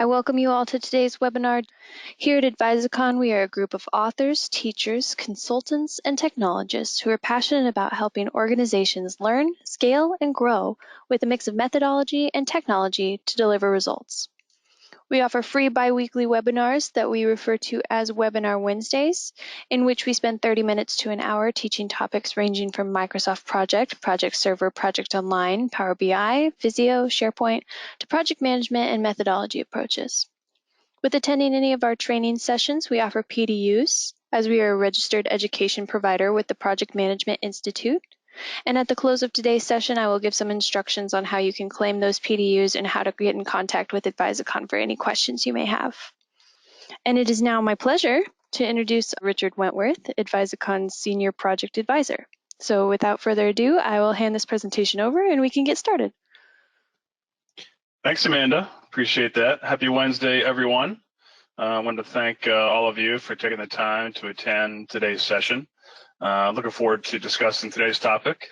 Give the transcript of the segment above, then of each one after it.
I welcome you all to today's webinar. Here at Advisicon, we are a group of authors, teachers, consultants, and technologists who are passionate about helping organizations learn, scale, and grow with a mix of methodology and technology to deliver results. We offer free bi-weekly webinars that we refer to as Webinar Wednesdays, in which we spend 30 minutes to an hour teaching topics ranging from Microsoft Project, Project Server, Project Online, Power BI, Visio, SharePoint, to project management and methodology approaches. With attending any of our training sessions, we offer PDUs, as we are a registered education provider with the Project Management Institute. And at the close of today's session, I will give some instructions on how you can claim those PDUs and how to get in contact with Advisicon for any questions you may have. And it is now my pleasure to introduce Richard Wentworth, Advisicon's Senior Project Advisor. So without further ado, I will hand this presentation over and we can get started. Thanks, Amanda. Appreciate that. Happy Wednesday, everyone. I wanted to thank all of you for taking the time to attend today's session. Looking forward to discussing today's topic.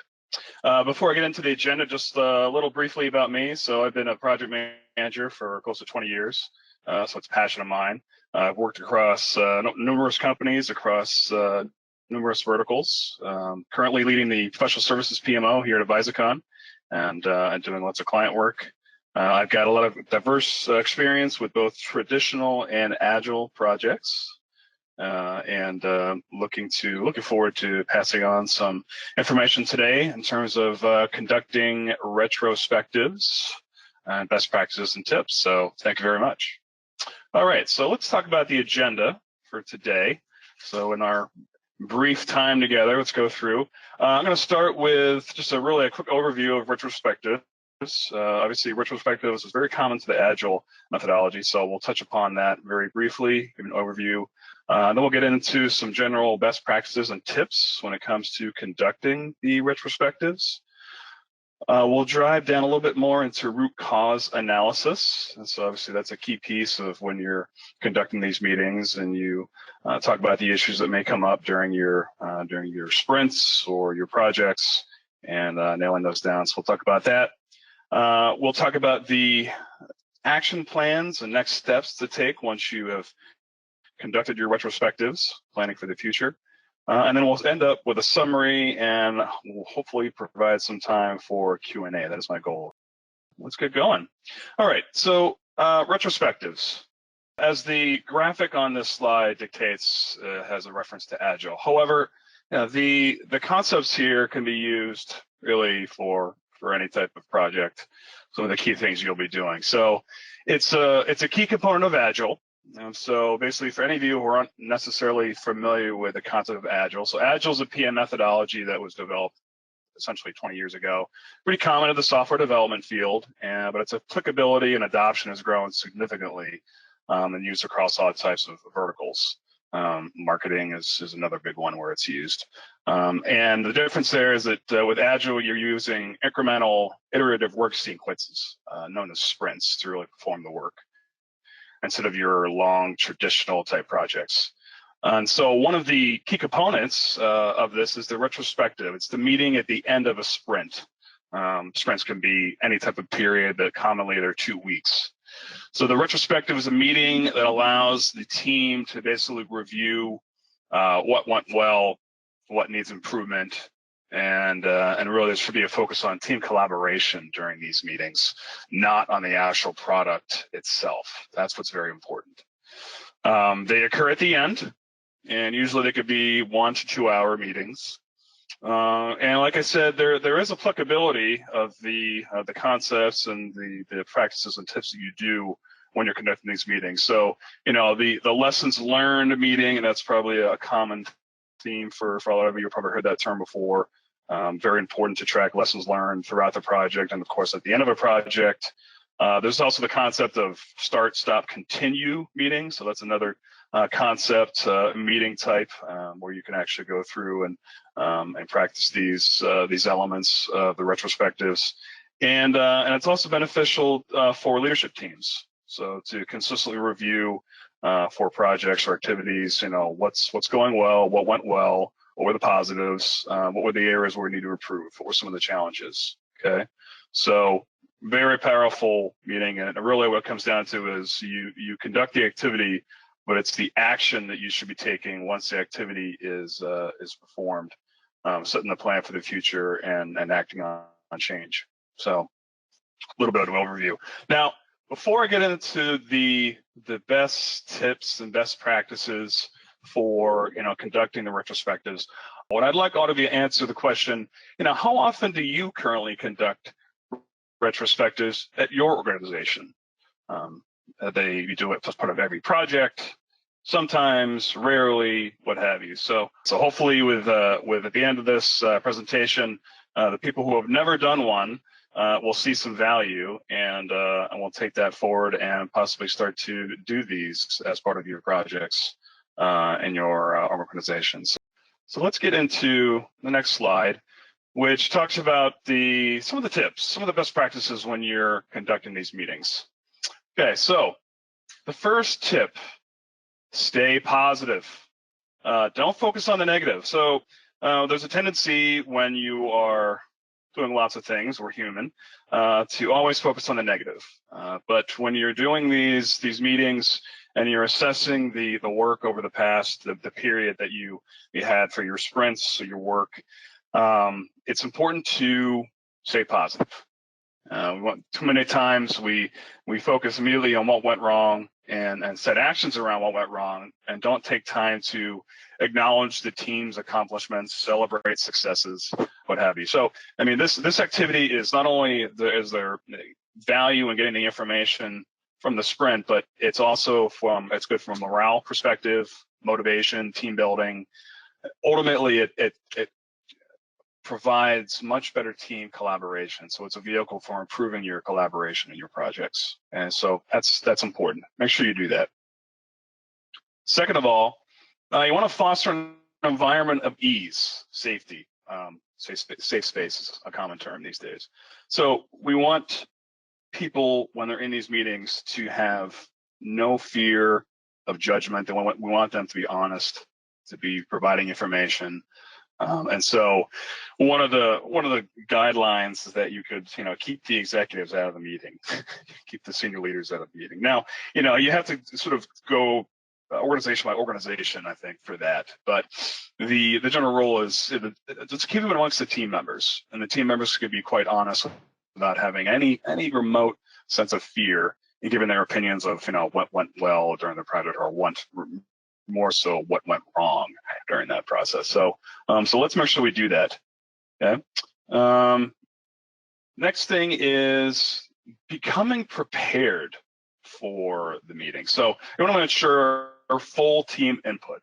Before I get into the agenda, just a little briefly about me. So I've been a project manager for close to 20 years, so it's a passion of mine. I've worked across numerous companies, across numerous verticals. Currently leading the Professional Services PMO here at Advisicon and doing lots of client work. I've got a lot of diverse experience with both traditional and agile projects. Looking forward to passing on some information today in terms of conducting retrospectives and best practices and tips. So thank you very much. All right, so let's talk about the agenda for today. So in our brief time together, let's go through. I'm going to start with just a quick overview of retrospectives. Obviously, retrospectives is very common to the Agile methodology, so we'll touch upon that very briefly, give an overview. Then we'll get into some general best practices and tips when it comes to conducting the retrospectives. We'll drive down a little bit more into root cause analysis. And so obviously that's a key piece of when you're conducting these meetings and you talk about the issues that may come up during your sprints or your projects and nailing those down. So we'll talk about that. We'll talk about the action plans and next steps to take once you have conducted your retrospectives, planning for the future. And then we'll end up with a summary and we'll hopefully provide some time for Q&A. That is my goal. Let's get going. All right, so retrospectives. As the graphic on this slide dictates, has a reference to Agile. However, the concepts here can be used really for any type of project. Some of the key things you'll be doing. So it's a key component of Agile. And so basically for any of you who aren't necessarily familiar with the concept of Agile, so Agile is a PM methodology that was developed essentially 20 years ago. Pretty common in the software development field, but its applicability and adoption has grown significantly and used across all types of verticals. Marketing is another big one where it's used. And the difference there is that with Agile, you're using incremental iterative work sequences known as sprints to really perform the work, instead of your long traditional type projects. And so one of the key components of this is the retrospective. It's the meeting at the end of a sprint. Sprints can be any type of period, but commonly they're 2 weeks. So the retrospective is a meeting that allows the team to basically review what went well, what needs improvement, and really there should be a focus on team collaboration during these meetings, not on the actual product itself. That's what's very important. They occur at the end, and usually they could be 1 to 2 hour meetings. And like I said, there is applicability of the concepts and the practices and tips that you do when you're conducting these meetings. So, the lessons learned meeting, and that's probably a common theme for a lot of you. You've probably heard that term before. Very important to track lessons learned throughout the project, and of course at the end of a project. There's also the concept of start, stop, continue meetings. So that's another concept, meeting type, where you can actually go through and practice these elements of the retrospectives. And it's also beneficial for leadership teams. So to consistently review for projects or activities, what's going well, what went well, what were the positives, what were the areas where we need to improve, what were some of the challenges, okay? So very powerful meeting, and really what it comes down to is you conduct the activity, but it's the action that you should be taking once the activity is performed, setting the plan for the future and acting on change. So a little bit of an overview. Now, before I get into the best tips and best practices for conducting the retrospectives, what I'd like all of you to answer the question, how often do you currently conduct retrospectives at your organization? You do it as part of every project, sometimes, rarely, what have you. So hopefully with at the end of this presentation, the people who have never done one will see some value, and we'll take that forward and possibly start to do these as part of your projects in your organizations. So let's get into the next slide, which talks about some of the tips, some of the best practices when you're conducting these meetings. Okay, so the first tip, stay positive. Don't focus on the negative. So there's a tendency when you are doing lots of things, we're human, to always focus on the negative. But when you're doing these meetings and you're assessing the work over the past, the period that you had for your sprints or your work, it's important to stay positive. Too many times we focus immediately on what went wrong and set actions around what went wrong, and don't take time to acknowledge the team's accomplishments, celebrate successes, what have you. So, I mean, this activity is not only is there value in getting the information from the sprint, but it's also it's good from a morale perspective, motivation, team building. Ultimately, it provides much better team collaboration. So it's a vehicle for improving your collaboration in your projects. And so that's important. Make sure you do that. Second of all, you want to foster an environment of ease, safety. Safe space is a common term these days. So we want people, when they're in these meetings, to have no fear of judgment. And we want them to be honest, to be providing information. And so one of the guidelines is that you could, keep the executives out of the meeting, keep the senior leaders out of the meeting. Now, you have to sort of go organization by organization, I think, for that. But the general rule is just keep them amongst the team members, and the team members could be quite honest without having any remote sense of fear in giving their opinions of, what went well during the project or what more so what went wrong during that process. So let's make sure we do that. Okay. Next thing is becoming prepared for the meeting. So you want to ensure full team input.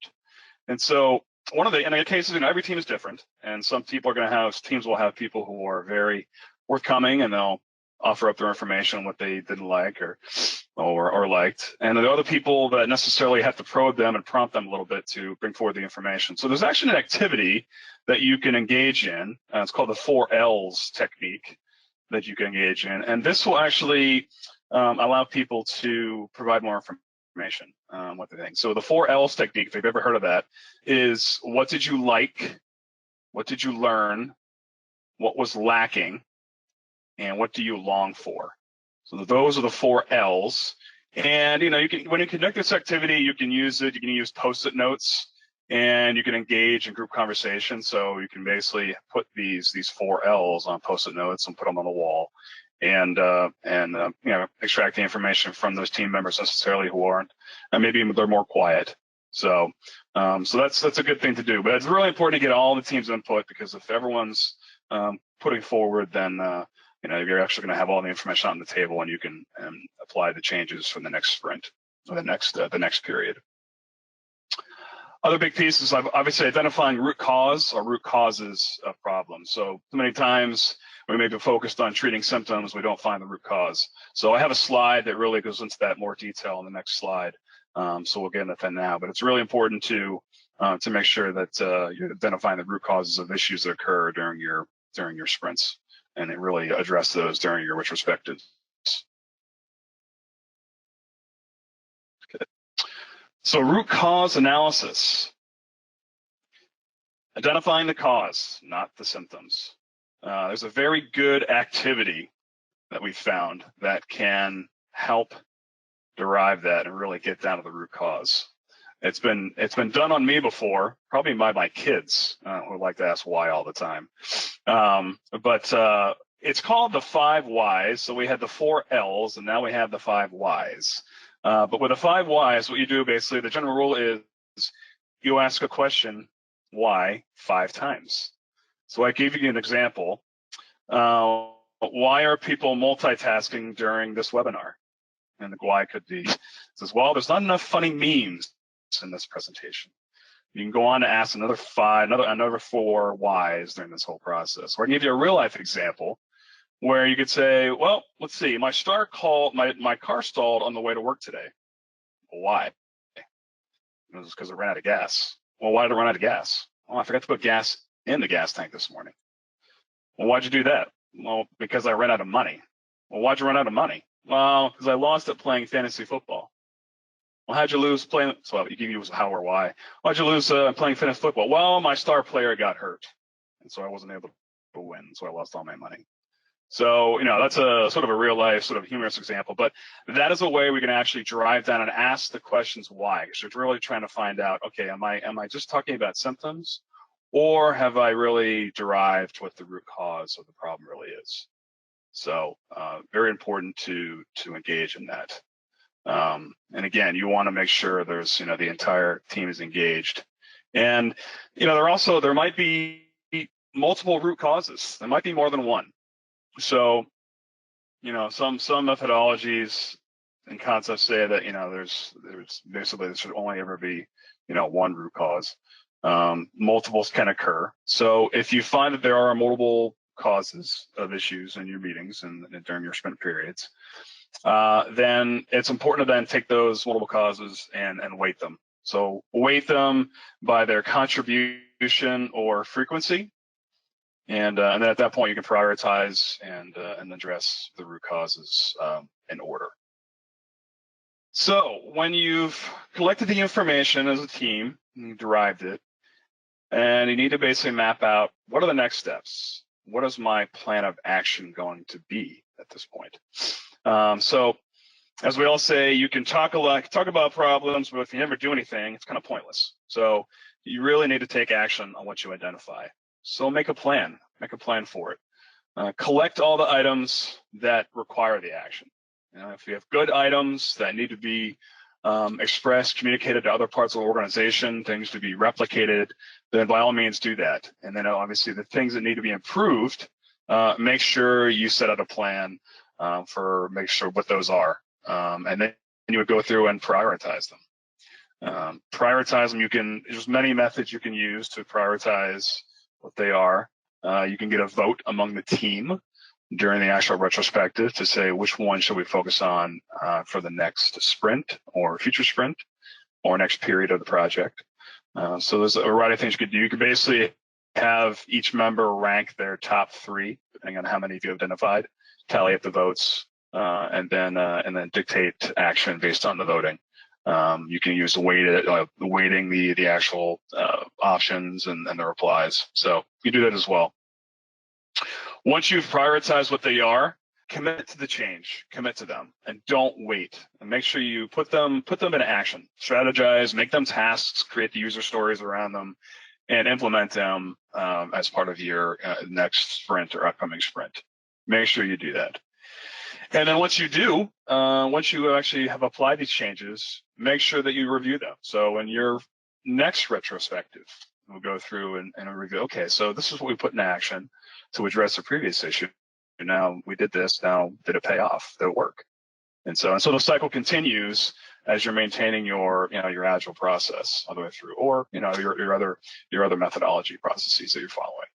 And so in the cases, every team is different, and some people are going to have teams will have people who are very forthcoming, and they'll offer up their information on what they didn't like or liked. And there are other people that necessarily have to probe them and prompt them a little bit to bring forward the information. So there's actually an activity that you can engage in. It's called the 4 L's technique that you can engage in. And this will actually allow people to provide more information what they think. So the 4 L's technique, if you've ever heard of that, is what did you like? What did you learn? What was lacking? And what do you long for? So those are the 4 L's. And you can, when you conduct this activity, you can use it. You can use Post-it notes, and you can engage in group conversation. So you can basically put these 4 L's on Post-it notes and put them on the wall, and extract the information from those team members necessarily who aren't, and maybe they're more quiet. So that's a good thing to do. But it's really important to get all the team's input, because if everyone's putting forward, then you're actually going to have all the information on the table, and you can apply the changes for the next sprint or the next period. Other big pieces, obviously, identifying root cause or root causes of problems. So many times we may be focused on treating symptoms, we don't find the root cause. So I have a slide that really goes into that more detail on the next slide. So we'll get into that now. But it's really important to make sure that you're identifying the root causes of issues that occur during your sprints, and it really address those during your retrospectives. Okay. So root cause analysis. Identifying the cause, not the symptoms. There's a very good activity that we've found that can help derive that and really get down to the root cause. It's been done on me before, probably by my kids who like to ask why all the time. But it's called the 5 whys. So we had the 4 L's, and now we have the 5 whys. But with the 5 whys, what you do basically, the general rule is you ask a question, why, 5 times. So I gave you an example. Why are people multitasking during this webinar? And the why could be, says, well, there's not enough funny memes in this presentation. You can go on to ask another 4 whys during this whole process. Or I can give you a real life example where you could say, well, let's see, my car stalled on the way to work today. Well, why? It was because it ran out of gas. Well, why did it run out of gas? Oh, I forgot to put gas in the gas tank this morning. Well, why'd you do that? Well, because I ran out of money. Well, why'd you run out of money? Well, because I lost it playing fantasy football. Well, how'd you lose playing? So you give you how or why. Why'd you lose playing fantasy football? Well, my star player got hurt, and so I wasn't able to win, so I lost all my money. So, that's a sort of a real life, sort of humorous example, but that is a way we can actually drive down and ask the questions why. Because you're really trying to find out, okay, am I just talking about symptoms, or have I really derived what the root cause of the problem really is? So, very important to engage in that. And again, you want to make sure there's, the entire team is engaged. And, there might be multiple root causes. There might be more than one. So, some methodologies and concepts say that, there's basically there should only ever be, one root cause. Multiples can occur. So if you find that there are multiple causes of issues in your meetings and during your sprint periods, then it's important to then take those multiple causes and weight them. So weight them by their contribution or frequency. And then at that point, you can prioritize and address the root causes in order. So when you've collected the information as a team, you derived it, and you need to basically map out what are the next steps? What is my plan of action going to be at this point? So as we all say, you can talk about problems, but if you never do anything, it's kind of pointless. So you really need to take action on what you identify. So make a plan for it. Collect all the items that require the action. If you have good items that need to be expressed, communicated to other parts of the organization, things to be replicated, then by all means do that. And then obviously the things that need to be improved, make sure you set out a plan make sure what those are. And then you would go through and prioritize them. There's many methods you can use to prioritize what they are. You can get a vote among the team during the Agile Retrospective to say which one should we focus on for the next sprint or future sprint or next period of the project. So there's a variety of things you could do. You could basically have each member rank their top 3, depending on how many of you have identified, tally up the votes, and then dictate action based on the voting. You can use weighting the actual options and the replies. So you do that as well. Once you've prioritized what they are, commit to the change, commit to them, and don't wait. And make sure you put them into action. Strategize, make them tasks, create the user stories around them, and implement them as part of your next sprint or upcoming sprint. Make sure you do that. And then once you do, once you actually have applied these changes, make sure that you review them. So in your next retrospective, we'll go through and review, okay, so this is what we put in action to address the previous issue. And now we did this, now did it pay off? Did it work? And so the cycle continues as you're maintaining your Agile process all the way through, or your other methodology processes that you're following.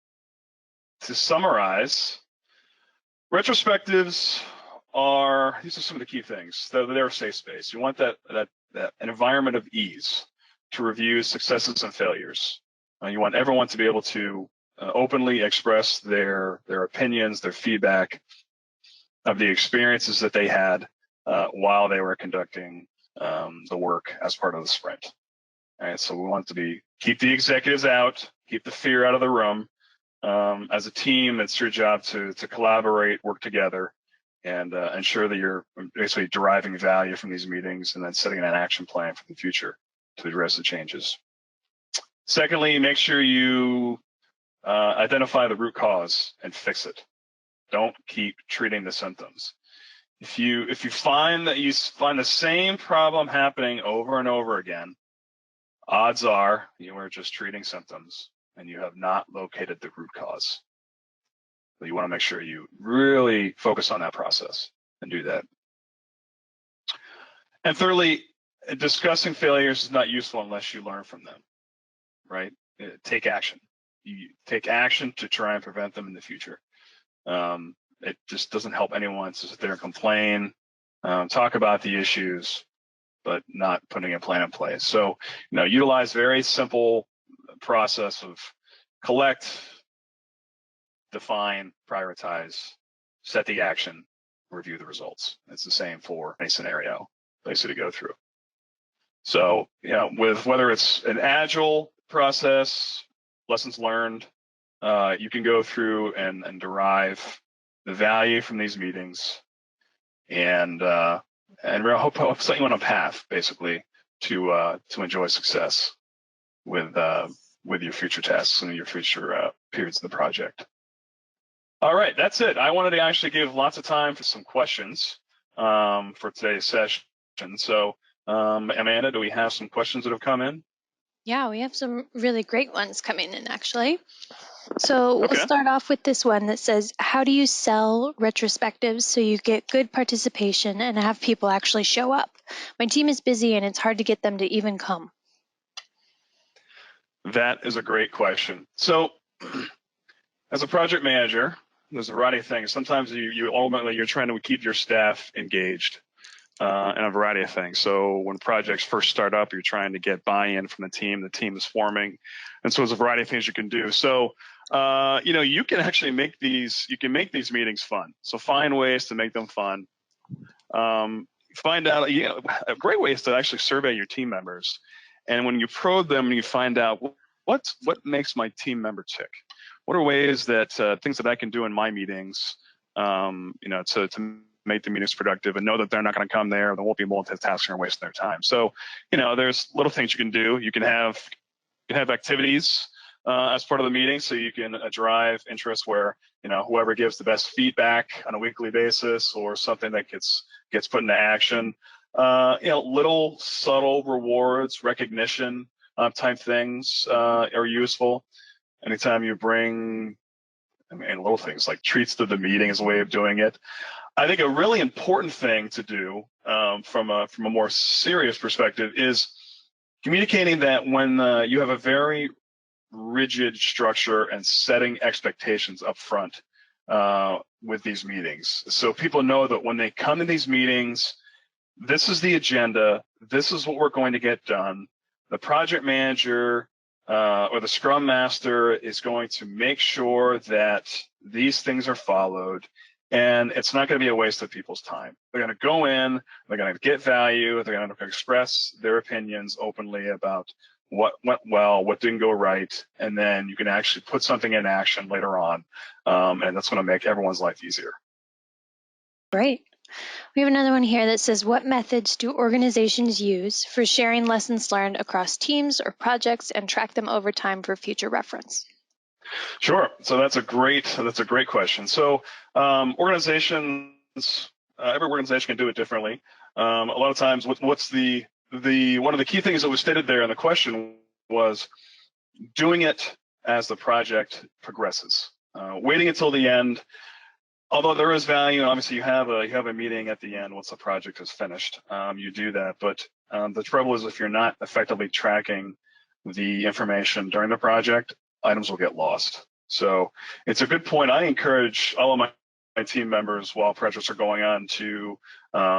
To summarize, retrospectives these are some of the key things. They're a safe space. You want that an environment of ease to review successes and failures. You want everyone to be able to openly express their opinions, their feedback of the experiences that they had while they were conducting the work as part of the sprint. All right, so we want to keep the executives out, keep the fear out of the room. As a team, it's your job to collaborate, work together, and ensure that you're basically deriving value from these meetings and then setting an action plan for the future to address the changes. Secondly, make sure you identify the root cause and fix it. Don't keep treating the symptoms. If you find that you find the same problem happening over and over again, odds are you are just treating symptoms and you have not located the root cause. So you want to make sure you really focus on that process and do that. And thirdly, discussing failures is not useful unless you learn from them, right? Take action. You take action to try and prevent them in the future. It just doesn't help anyone to sit there and complain, talk about the issues, but not putting a plan in place. So, utilize very simple process of collect, define, prioritize, set the action, review the results. It's the same for any scenario, basically, to go through. So, with whether it's an agile process, lessons learned, you can go through and derive the value from these meetings and really hope set you on a path, basically, to enjoy success with your future tasks and your future periods of the project. All right, that's it. I wanted to actually give lots of time for some questions for today's session. So, Amanda, do we have some questions that have come in? Yeah, we have some really great ones coming in, actually. So Okay. we'll start off with this one that says, how do you sell retrospectives so you get good participation and have people actually show up? My team is busy and it's hard to get them to even come. That is a great question. So as a project manager, there's a variety of things. Sometimes you're trying to keep your staff engaged in a variety of things. So when projects first start up, you're trying to get buy-in from the team is forming. And so there's a variety of things you can do. So you can actually make these meetings fun. So find ways to make them fun. Find out, a great way is to actually survey your team members. And when you probe them and you find out what makes my team member tick, what are ways that things that I can do in my meetings, to make the meetings productive and know that they're not going to come there, they won't be multitasking or wasting their time. So, there's little things you can do. You can have activities as part of the meeting, so you can drive interest where whoever gives the best feedback on a weekly basis or something that gets put into action. Little subtle rewards, recognition type things are useful. Anytime you bring, little things like treats to the meeting is a way of doing it. I think a really important thing to do from a more serious perspective is communicating that when you have a very rigid structure and setting expectations up front with these meetings. So people know that when they come to these meetings, this is the agenda, this is what we're going to get done. The project manager or the Scrum Master is going to make sure that these things are followed, and it's not going to be a waste of people's time. They're going to go in, they're going to get value, they're going to express their opinions openly about what went well, what didn't go right, and then you can actually put something in action later on, and that's going to make everyone's life easier. Great. We have another one here that says, what methods do organizations use for sharing lessons learned across teams or projects and track them over time for future reference? Sure. So that's a great question. So organizations, every organization can do it differently. A lot of times, what's the one of the key things that was stated there in the question was doing it as the project progresses. Waiting until the end. Although there is value, obviously you have a meeting at the end once the project is finished. You do that, but the trouble is if you're not effectively tracking the information during the project, items will get lost. So it's a good point. I encourage all of my team members while projects are going on to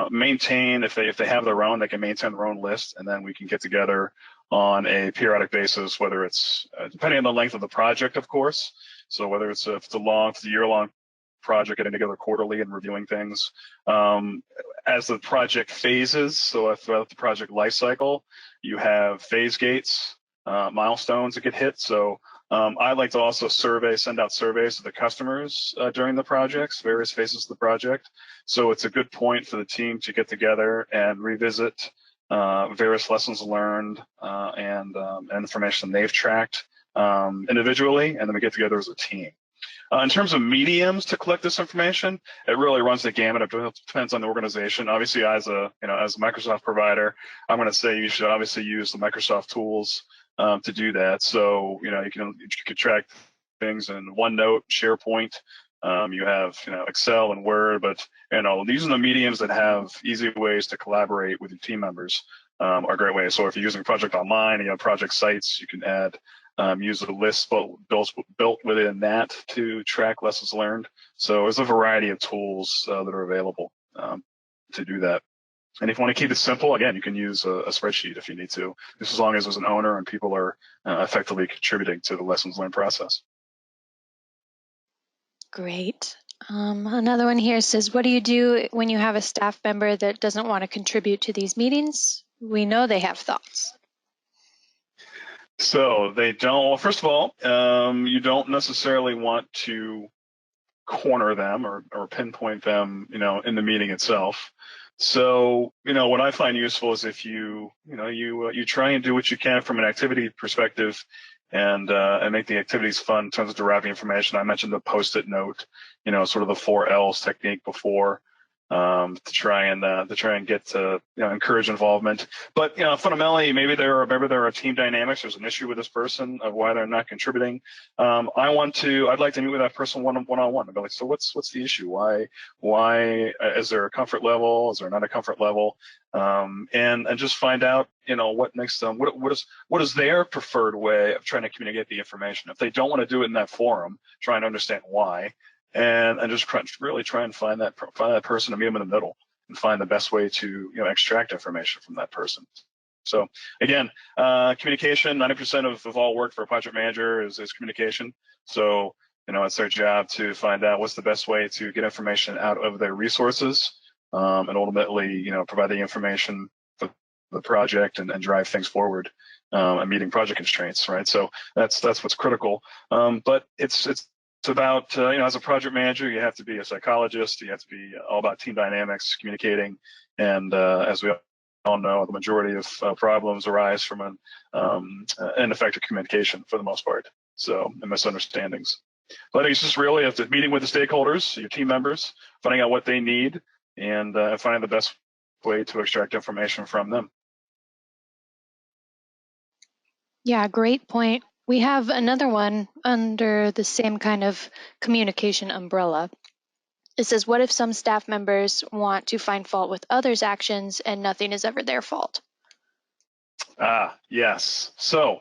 maintain, if they have their own, they can maintain their own list, and then we can get together on a periodic basis, whether it's depending on the length of the project, of course. So whether it's a year-long project, getting together quarterly and reviewing things as the project phases. So throughout the project life cycle, you have phase gates, milestones that get hit. So I like to also send out surveys to the customers during the projects, various phases of the project. So it's a good point for the team to get together and revisit various lessons learned and information they've tracked individually, and then we get together as a team. In terms of mediums to collect this information, it really runs the gamut. It depends on the organization. Obviously, as a Microsoft provider, I'm going to say you should obviously use the Microsoft tools to do that. So you can track things in OneNote, SharePoint. You have Excel and Word, but these are the mediums that have easy ways to collaborate with your team members. Are great ways. So if you're using Project Online, you have project sites, you can add. Use a list built within that to track lessons learned. So there's a variety of tools that are available to do that. And if you want to keep it simple, again, you can use a spreadsheet if you need to, just as long as there's an owner and people are effectively contributing to the lessons learned process. Great. Another one here says, what do you do when you have a staff member that doesn't want to contribute to these meetings? We know they have thoughts. So they don't. Well, first of all, you don't necessarily want to corner them or pinpoint them, in the meeting itself. So, what I find useful is if you try and do what you can from an activity perspective, and make the activities fun in terms of deriving information. I mentioned the post-it note, sort of the 4 L's technique before. To try and get to encourage involvement, but fundamentally maybe there are team dynamics. There's an issue with this person of why they're not contributing. I'd like to meet with that person one-on-one and be like, so what's the issue? Why is there a comfort level? Is there not a comfort level? And just find out what makes them what is their preferred way of trying to communicate the information. If they don't want to do it in that forum, try and understand why. And just really try and find that person and meet them in the middle and find the best way to extract information from that person. So again, communication. 90% of all work for a project manager is communication. So it's their job to find out what's the best way to get information out of their resources, and ultimately provide the information for the project and drive things forward, and meeting project constraints. Right. So that's what's critical. But it's about, as a project manager, you have to be a psychologist. You have to be all about team dynamics, communicating. And as we all know, the majority of problems arise from an ineffective communication for the most part. So, and misunderstandings. But I think it's just really after meeting with the stakeholders, your team members, finding out what they need, and finding the best way to extract information from them. Yeah, great point. We have another one under the same kind of communication umbrella. It says, what if some staff members want to find fault with others' actions and nothing is ever their fault? Yes. So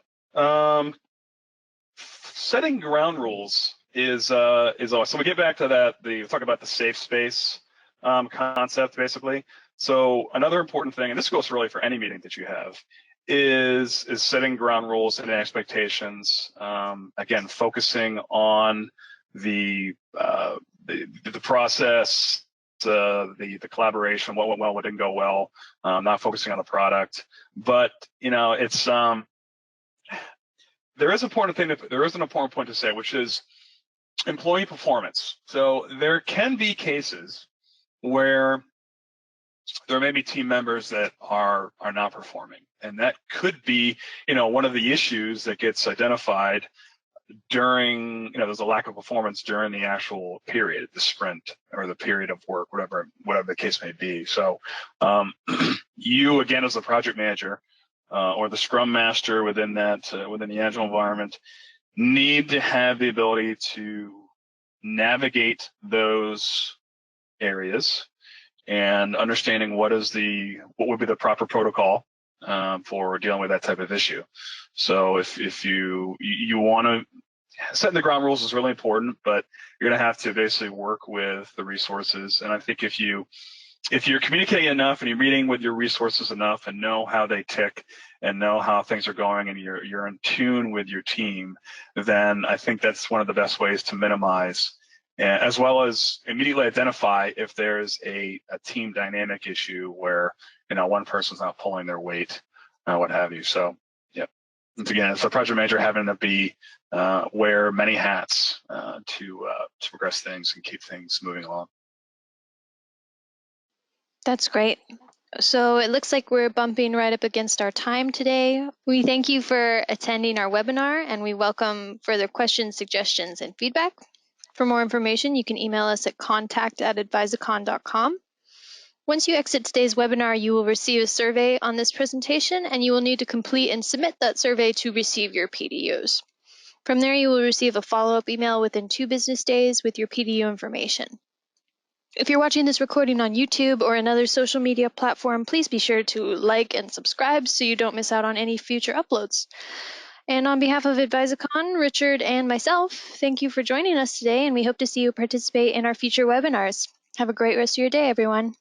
setting ground rules is awesome. So we get back to that, talk about the safe space concept, basically. So another important thing, and this goes really for any meeting that you have, is setting ground rules and expectations. Again, focusing on the process, the collaboration, what went well, what didn't go well, not focusing on the product. But it's there is an important point to say, which is employee performance. So there can be cases where there may be team members that are not performing, and that could be one of the issues that gets identified during there's a lack of performance during the actual period, the sprint or the period of work, whatever the case may be. So you, again, as the project manager or the scrum master within the Agile environment, need to have the ability to navigate those areas and understanding what would be the proper protocol for dealing with that type of issue. So if you want to, setting the ground rules is really important, but you're going to have to basically work with the resources. And I think if you're communicating enough and you're meeting with your resources enough and know how they tick and know how things are going and you're in tune with your team, then I think that's one of the best ways to minimize, as well as immediately identify if there's a team dynamic issue where one person's not pulling their weight, what have you. So, yeah. Once again, it's the project manager having to be wear many hats to progress things and keep things moving along. That's great. So it looks like we're bumping right up against our time today. We thank you for attending our webinar, and we welcome further questions, suggestions, and feedback. For more information, you can email us at contact@advisicon.com. Once you exit today's webinar, you will receive a survey on this presentation, and you will need to complete and submit that survey to receive your PDUs. From there, you will receive a follow-up email within 2 business days with your PDU information. If you're watching this recording on YouTube or another social media platform, please be sure to like and subscribe so you don't miss out on any future uploads. And on behalf of Advisicon, Richard, and myself, thank you for joining us today, and we hope to see you participate in our future webinars. Have a great rest of your day, everyone.